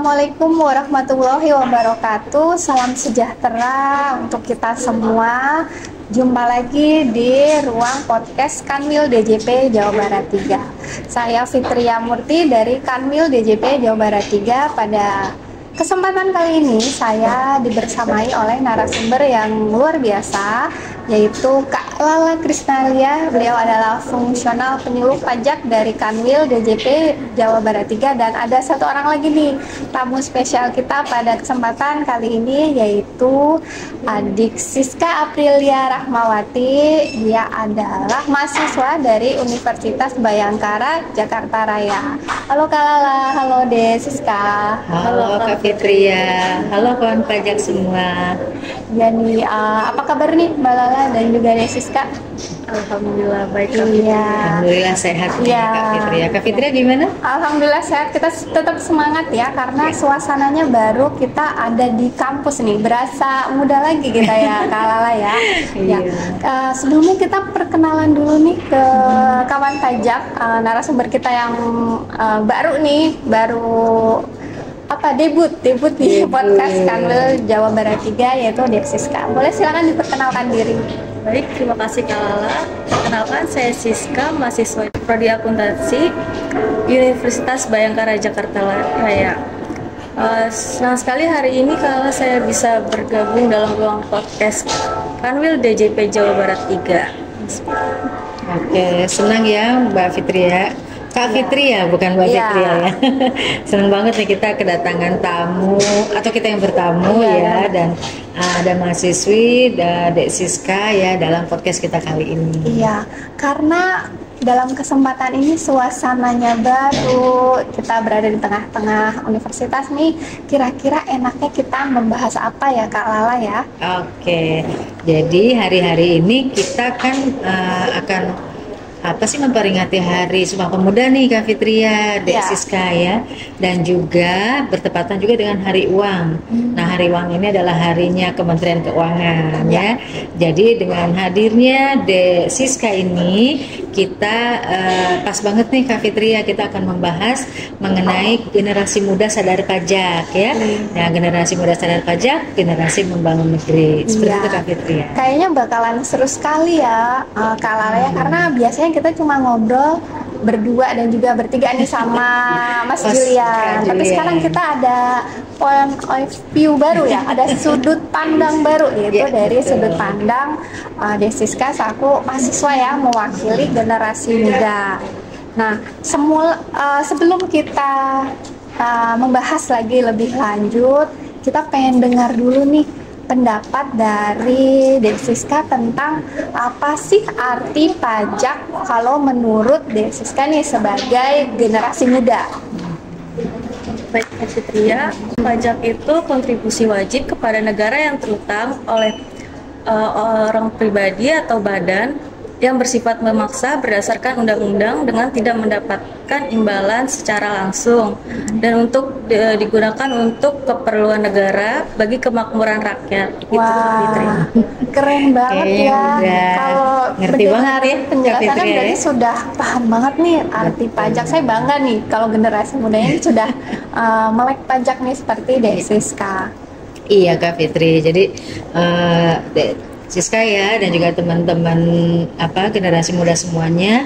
Assalamualaikum warahmatullahi wabarakatuh. Salam sejahtera untuk kita semua. Jumpa lagi di ruang podcast Kanwil DJP Jawa Barat 3. Saya Fitria Murti dari Kanwil DJP Jawa Barat 3. Pada kesempatan kali ini saya dibersamai oleh narasumber yang luar biasa, yaitu Kak Lala Krisnalia. Beliau adalah fungsional penyuluh pajak dari Kanwil DJP Jawa Barat 3. Dan ada satu orang lagi nih, tamu spesial kita pada kesempatan kali ini, yaitu adik Siska Aprilia Rahmawati. Dia adalah mahasiswa dari Universitas Bhayangkara Jakarta Raya. Halo Kak Lala, halo De Siska. Halo Kak Fitria, halo kawan pajak semua. Ya nih, apa kabar nih Mbak Lala dan juga De Siska? Alhamdulillah baik Kak Iya. Fitria. Alhamdulillah sehat nih Iya. Kak Fitria. Kak Fitria gimana? Alhamdulillah sehat, kita tetap semangat ya, karena suasananya baru kita ada di kampus nih, berasa muda lagi kita ya Kak Lala ya. Ya. Sebelumnya kita perkenalan dulu nih ke kawan pajak, narasumber kita yang baru nih, debut di podcast Kanwil Jawa Barat 3, yaitu Dek Siska. Boleh silakan diperkenalkan diri. Baik, terima kasih Kak Lala. Kenalkan, saya Siska, mahasiswa Prodi Akuntansi Universitas Bhayangkara Jakarta Raya. Senang sekali hari ini kalau saya bisa bergabung dalam ruang podcast Kanwil DJP Jawa Barat 3. Oke, senang ya Mbak Fitria. Kak Fitria, bukan Mbak Fitria ya. Senang banget nih kita kedatangan tamu, atau kita yang bertamu ya. Dan ada mahasiswi Dek Siska ya dalam podcast kita kali ini. Iya, karena dalam kesempatan ini suasananya baru, kita berada di tengah-tengah universitas nih. Kira-kira enaknya kita membahas apa ya Kak Lala ya? Oke, jadi hari-hari ini kita kan akan memperingati Hari Sumpah Pemuda nih Kak Fitria, Dek Siska ya, dan juga bertepatan juga dengan Hari Uang. Nah, Hari Uang ini adalah harinya Kementerian Keuangan ya. Jadi dengan hadirnya Dek Siska ini, kita pas banget nih Kak Fitria, kita akan membahas mengenai generasi muda sadar pajak ya. Nah, generasi muda sadar pajak, generasi membangun negeri. Seperti itu Kak Fitria. Kayaknya bakalan seru sekali ya Kak Lala ya, karena biasanya kita cuma ngobrol berdua dan juga bertiga nih sama Mas Julian. Tapi sekarang kita ada point of view baru ya, ada sudut pandang baru, yaitu dari sudut pandang Dek Siska selaku mahasiswa ya, mewakili generasi muda. Nah, sebelum kita membahas lagi lebih lanjut, kita pengen dengar dulu nih pendapat dari Dek Siska tentang apa sih arti pajak kalau menurut Dek Siska nih sebagai generasi muda. Baik Kak Fitria, pajak itu kontribusi wajib kepada negara yang terutang oleh orang pribadi atau badan yang bersifat memaksa berdasarkan undang-undang dengan tidak mendapatkan imbalan secara langsung, dan untuk digunakan untuk keperluan negara bagi kemakmuran rakyat. Wah, keren banget ya. Kalau ngerti banget ya penjelasannya berarti sudah paham banget nih arti pajak. Saya bangga nih kalau generasi muda ini sudah melek pajak nih seperti Dek Siska. Iya Kak Fitri, jadi Siska ya dan juga teman-teman generasi muda semuanya,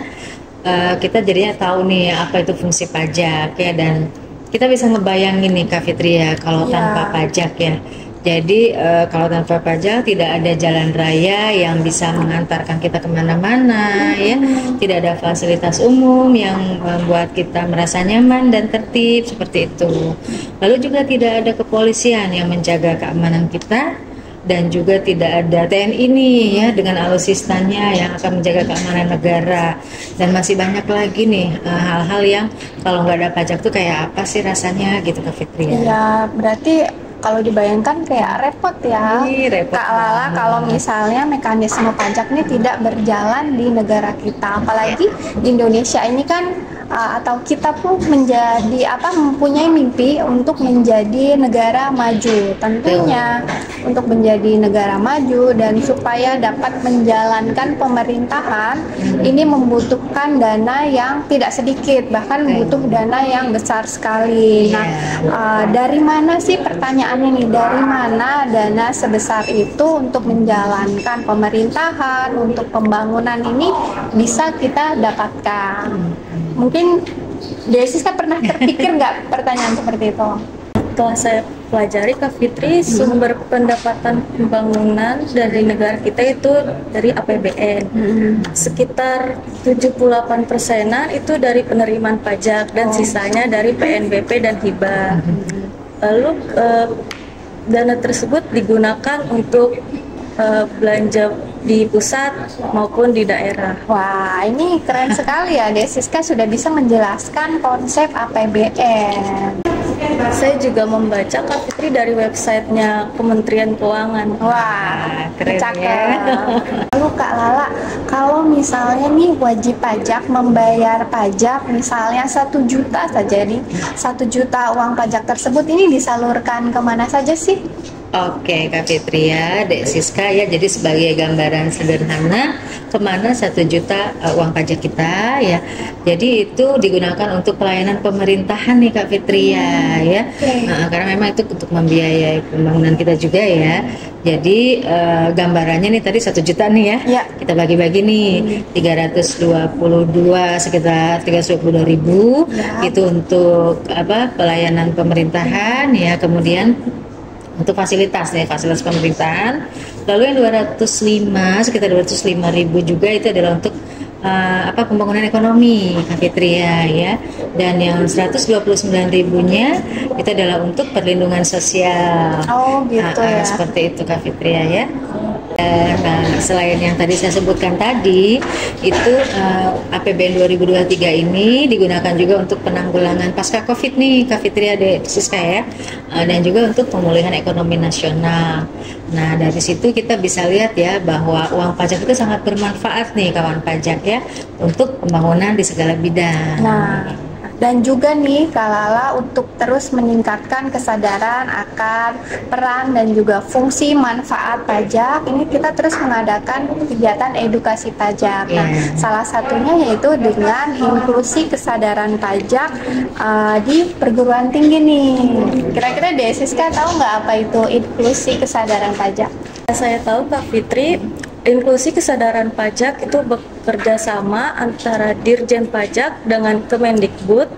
kita jadinya tahu nih apa itu fungsi pajak ya, dan kita bisa ngebayangin nih Kak Fitri ya kalau tanpa pajak ya. Jadi kalau tanpa pajak tidak ada jalan raya yang bisa mengantarkan kita kemana-mana ya, tidak ada fasilitas umum yang membuat kita merasa nyaman dan tertib seperti itu. Lalu juga tidak ada kepolisian yang menjaga keamanan kita, dan juga tidak ada TNI nih ya dengan alutsistanya yang akan menjaga keamanan negara, dan masih banyak lagi nih hal-hal yang kalau nggak ada pajak tuh kayak apa sih rasanya gitu Kak Fitri ya. Iya, berarti kalau dibayangkan kayak repot ya. Repot Kak Lala, banget. kalau misalnya mekanisme pajak ini tidak berjalan di negara kita, apalagi di Indonesia ini kan atau kita pun mempunyai mimpi untuk menjadi negara maju. Tentunya untuk menjadi negara maju dan supaya dapat menjalankan pemerintahan ini membutuhkan dana yang tidak sedikit, bahkan butuh dana yang besar sekali. Nah, dari mana sih pertanyaannya nih? Dari mana dana sebesar itu untuk menjalankan pemerintahan, untuk pembangunan ini bisa kita dapatkan? Mungkin Desiska pernah terpikir nggak pertanyaan seperti itu? Setelah saya pelajari, Kak Fitri, sumber pendapatan pembangunan dari negara kita itu dari APBN. Sekitar 78%-an itu dari penerimaan pajak dan sisanya dari PNBP dan hibah. Lalu dana tersebut digunakan untuk belanja di pusat maupun di daerah. Wah, ini keren sekali ya, Desiska sudah bisa menjelaskan konsep APBN. Saya juga membaca, Kak Fitri, dari websitenya Kementerian Keuangan. Wah, keren cakep. ya. Lalu Kak Lala, kalau misalnya nih wajib pajak membayar pajak misalnya 1 juta saja nih, 1 juta uang pajak tersebut ini disalurkan kemana saja sih? Oke, Kak Fitri ya, Dek Siska ya. Jadi sebagai gambaran sederhana, kemana 1 juta uang pajak kita ya. Jadi itu digunakan untuk pelayanan pemerintahan nih Kak Fitri ya. Karena memang itu untuk membiayai pembangunan kita juga ya. Jadi gambarannya nih tadi 1 juta nih ya. Kita bagi-bagi nih 322 sekitar 322.000 itu untuk pelayanan pemerintahan ya. Kemudian untuk fasilitas pemerintahan. Lalu yang 205 sekitar 205.000 juga itu adalah untuk pembangunan ekonomi Kak Fitri ya. Dan yang 129.000-nya itu adalah untuk perlindungan sosial. Oh gitu ya. Seperti itu Kak Fitri ya. Nah, selain yang tadi saya sebutkan tadi, itu APBN 2023 ini digunakan juga untuk penanggulangan pasca Covid nih, Kak Fitria de Siska ya, dan juga untuk pemulihan ekonomi nasional. Nah, dari situ kita bisa lihat ya bahwa uang pajak itu sangat bermanfaat nih kawan pajak ya untuk pembangunan di segala bidang. Nah, dan juga nih Kak Lala untuk terus meningkatkan kesadaran akan peran dan juga fungsi manfaat pajak, ini kita terus mengadakan kegiatan edukasi pajak. Nah, salah satunya yaitu dengan inklusi kesadaran pajak di perguruan tinggi nih. Kira-kira Desiska tahu nggak apa itu inklusi kesadaran pajak? Saya tahu Kak Fitri, inklusi kesadaran pajak itu bekerja sama antara Dirjen Pajak dengan Kemendikbud,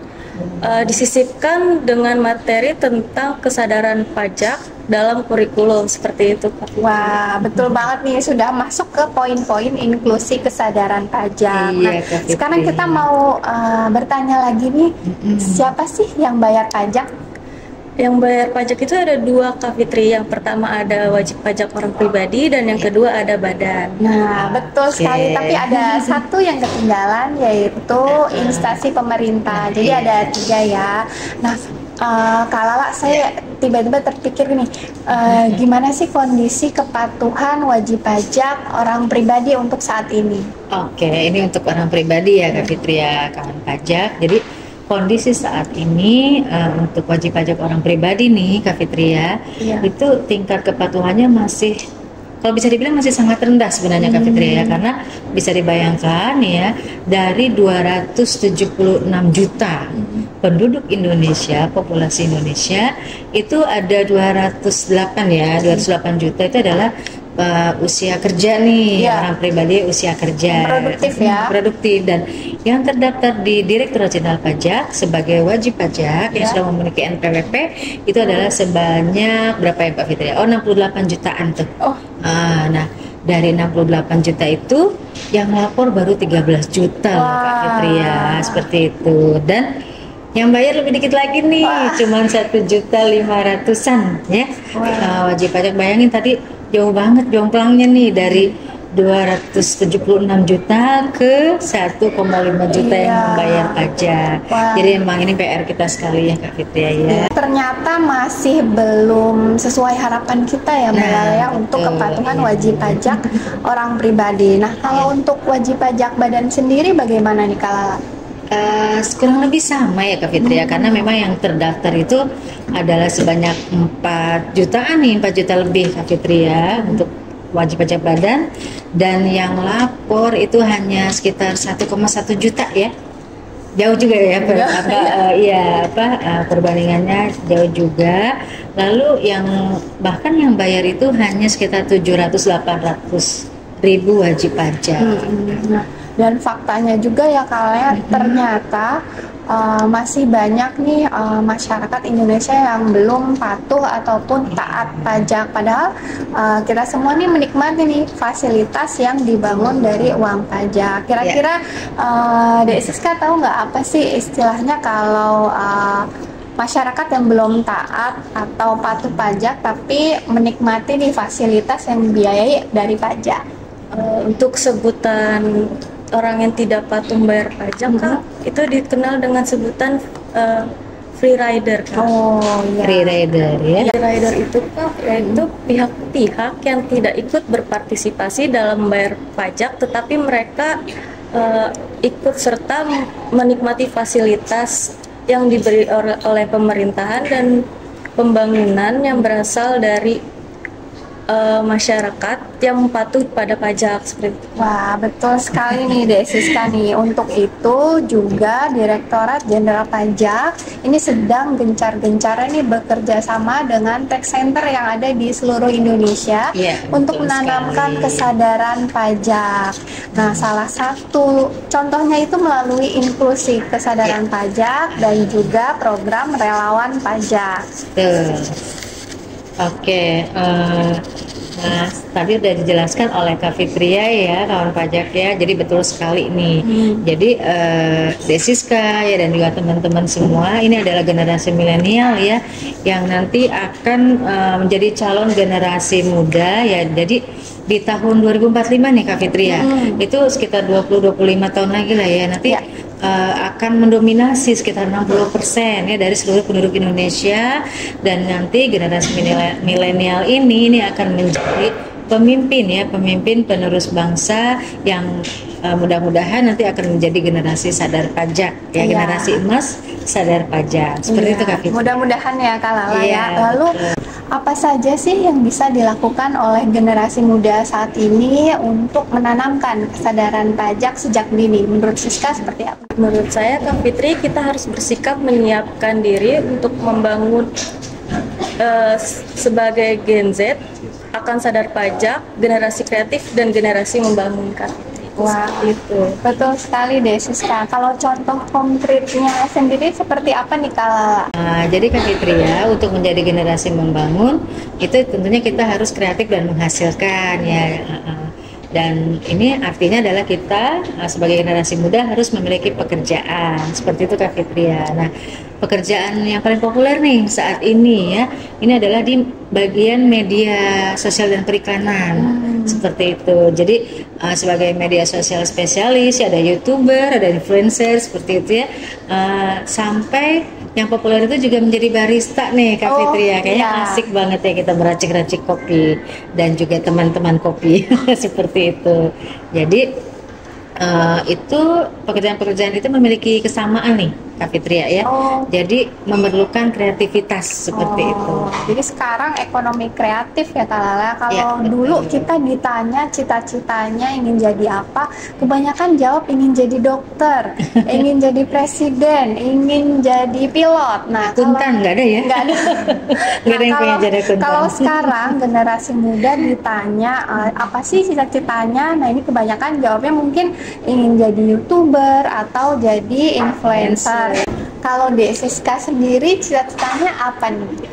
disisipkan dengan materi tentang kesadaran pajak dalam kurikulum seperti itu, Kak. Wah, betul banget nih, sudah masuk ke poin-poin inklusi kesadaran pajak. Iya, Nah, sekarang kita mau bertanya lagi nih, siapa sih yang bayar pajak? Yang bayar pajak itu ada 2, Kak Fitri. Yang pertama ada wajib pajak orang pribadi dan yang kedua ada badan. Nah, betul sekali. Tapi ada satu yang ketinggalan yaitu instansi pemerintah. Jadi ada 3 ya. Nah, Kak Lala, saya tiba-tiba terpikir nih, gimana sih kondisi kepatuhan wajib pajak orang pribadi untuk saat ini? Oke, ini untuk orang pribadi ya Kak Fitri ya, kawan pajak. Jadi kondisi saat ini untuk wajib pajak orang pribadi nih Kak Fitri ya, itu tingkat kepatuhannya masih, kalau bisa dibilang masih sangat rendah sebenarnya Kak Fitri ya, karena bisa dibayangkan ya dari 276 juta penduduk Indonesia, populasi Indonesia itu ada 208 juta itu adalah usia kerja nih, orang pribadi usia kerja produktif dan yang terdaftar di Direktorat Jenderal Pajak sebagai wajib pajak yang sudah memiliki NPWP itu adalah sebanyak berapa ya Pak Fitri? 68 jutaan tuh. Nah, dari 68 juta itu yang lapor baru 13 juta Pak Fitri ya, seperti itu. Dan yang bayar lebih dikit lagi nih, cuman 1.500.000-an ya. Wajib pajak, bayangin tadi jauh banget jomplangnya nih dari 276 juta ke 1,5 juta yang Iya. membayar pajak. Wah. Jadi emang ini PR kita sekali ya Kak Fitria ya. Ternyata masih belum sesuai harapan kita ya Mbak Nah, Lala ya, untuk betul. kepatuhan Iya. wajib pajak orang pribadi. Nah, kalau untuk wajib pajak badan sendiri bagaimana nih Kak Lala? Kurang lebih sama ya Kak Fitria, karena memang yang terdaftar itu adalah sebanyak 4 jutaan nih, 4 juta lebih Kak Fitria untuk wajib pajak badan, dan yang lapor itu hanya sekitar 1,1 juta ya. Jauh juga ya perbandingannya jauh juga. Lalu yang bahkan yang bayar itu hanya sekitar 700-800 ribu wajib pajak. Nah, dan faktanya juga ya kalau ternyata masih banyak nih masyarakat Indonesia yang belum patuh ataupun taat pajak, padahal kita semua nih menikmati nih fasilitas yang dibangun dari uang pajak. Kira-kira Dek Siska tahu nggak apa sih istilahnya kalau masyarakat yang belum taat atau patuh pajak tapi menikmati nih fasilitas yang dibiayai dari pajak? Untuk sebutan orang yang tidak patuh membayar pajak, Kak, itu dikenal dengan sebutan free rider, Kak. Oh iya. Free rider ya. Free rider itu, Kak, yaitu pihak-pihak yang tidak ikut berpartisipasi dalam membayar pajak, tetapi mereka ikut serta menikmati fasilitas yang diberi oleh pemerintahan dan pembangunan yang berasal dari masyarakat yang patuh pada pajak seperti itu. Wah, betul sekali nih Dek Siska nih. Untuk itu juga Direktorat Jenderal Pajak ini sedang gencar-gencarnya nih bekerja sama dengan tax center yang ada di seluruh Indonesia untuk betul menanamkan sekali. kesadaran pajak. Nah, salah satu contohnya itu melalui inklusi kesadaran pajak dan juga program relawan pajak. Betul. Oke, nah tadi udah dijelaskan oleh Kak Fitria ya, kawan pajak ya, jadi betul sekali nih. Jadi Dek Siska ya dan juga teman-teman semua, ini adalah generasi milenial ya, yang nanti akan menjadi calon generasi muda ya. Jadi di tahun 2045 nih Kak Fitria, itu sekitar 20-25 tahun lagi lah ya, nanti akan mendominasi sekitar 60% ya dari seluruh penduduk Indonesia, dan nanti generasi milenial ini akan menjadi pemimpin penerus bangsa yang mudah-mudahan nanti akan menjadi generasi sadar pajak ya, generasi emas sadar pajak seperti itu Kak Fitri. Mudah-mudahan ya Kak Lala Iya, ya. Lalu apa saja sih yang bisa dilakukan oleh generasi muda saat ini untuk menanamkan kesadaran pajak sejak dini? Menurut Siska seperti apa? Menurut saya, Kak Fitri, kita harus bersikap menyiapkan diri untuk membangun sebagai Gen Z akan sadar pajak, generasi kreatif dan generasi membangunkan. Wah, itu betul sekali deh Siska. Kalau contoh konkretnya sendiri seperti apa nih Kak Lala? Jadi Kak Fitri ya, untuk menjadi generasi membangun itu tentunya kita harus kreatif dan menghasilkan ya. Dan ini artinya adalah kita sebagai generasi muda harus memiliki pekerjaan seperti itu Kak Fitri ya. Nah, pekerjaan yang paling populer nih saat ini ya, ini adalah di bagian media sosial dan periklanan seperti itu. Jadi sebagai media sosial spesialis ya, ada YouTuber, ada influencer seperti itu ya, sampai yang populer itu juga menjadi barista nih Kak Fitri ya. Kayaknya asik banget ya kita meracik-racik kopi dan juga teman-teman kopi seperti itu. Jadi itu pekerjaan-pekerjaan itu memiliki kesamaan nih Kak Fitria ya. Jadi memerlukan kreativitas seperti itu. Jadi sekarang ekonomi kreatif ya Kak Lala. Kalau dulu kita ditanya cita-citanya ingin jadi apa, kebanyakan jawab ingin jadi dokter, ingin jadi presiden, ingin jadi pilot. Nah, akuntan nggak ada ya? Nggak ada. Nggak ada yang pengen jadi akuntan. Kalau sekarang generasi muda ditanya apa sih cita-citanya, nah ini kebanyakan jawabnya mungkin ingin jadi YouTuber atau jadi influencer. Kalau Dek Siska sendiri cita-citanya apa nih?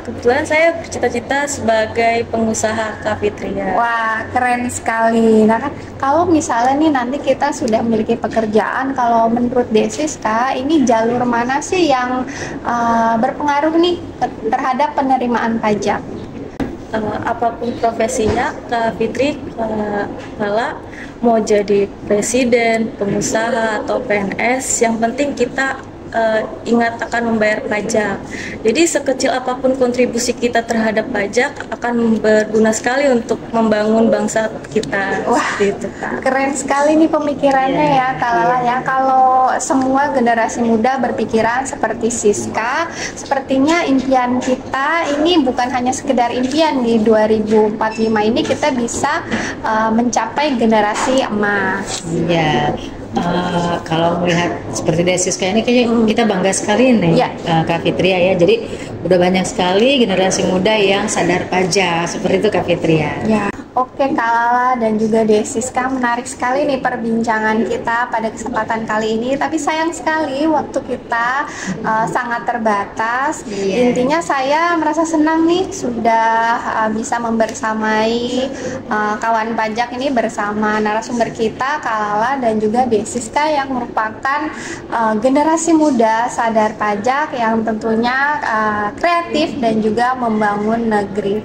Kebetulan saya bercita-cita sebagai pengusaha Kak Fitri ya. Wah, keren sekali. Nah kan kalau misalnya nih nanti kita sudah memiliki pekerjaan, kalau menurut Dek Siska ini jalur mana sih yang berpengaruh nih terhadap penerimaan pajak? apapun profesinya, Kak Fitri, Kak Lala, mau jadi presiden, pengusaha atau PNS, yang penting kita ingat akan membayar pajak. Jadi sekecil apapun kontribusi kita terhadap pajak akan berguna sekali untuk membangun bangsa kita. Wah, gitu, Kak. keren sekali nih pemikirannya ya Kak Lala ya. Kalau semua generasi muda berpikiran seperti Siska, sepertinya impian kita ini bukan hanya sekedar impian. Di 2045 ini kita bisa mencapai generasi emas. Iya. Kalau melihat seperti dari Siska ini kayaknya kita bangga sekali nih, Ya. Kak Fitria ya. Jadi udah banyak sekali generasi muda yang sadar pajak seperti itu, Kak Fitria. Ya, oke Kak Lala dan juga Desiska, menarik sekali nih perbincangan kita pada kesempatan kali ini. Tapi sayang sekali waktu kita sangat terbatas. Iya. Intinya saya merasa senang nih sudah bisa membersamai kawan pajak ini bersama narasumber kita Kak Lala dan juga Desiska yang merupakan generasi muda sadar pajak yang tentunya kreatif dan juga membangun negeri.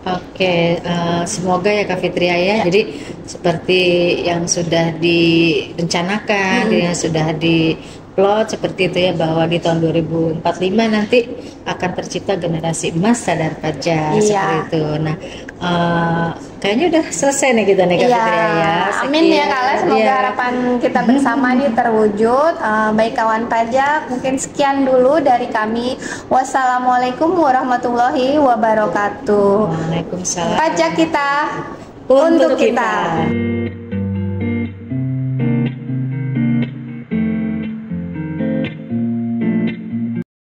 Oke, semoga ya Kak Fitria ya. Jadi seperti yang sudah direncanakan, yang sudah diplot seperti itu ya, bahwa di tahun 2045 nanti akan tercipta generasi emas sadar pajak seperti itu. Nah, kayaknya udah selesai nih kita nih Kak Fitria ya. Amin ya Kak Lala, semoga Iya. harapan kita bersama nih terwujud. Baik kawan pajak, mungkin sekian dulu dari kami. Wassalamualaikum warahmatullahi wabarakatuh. Waalaikumsalam. Pajak kita Untuk untuk kita. kita.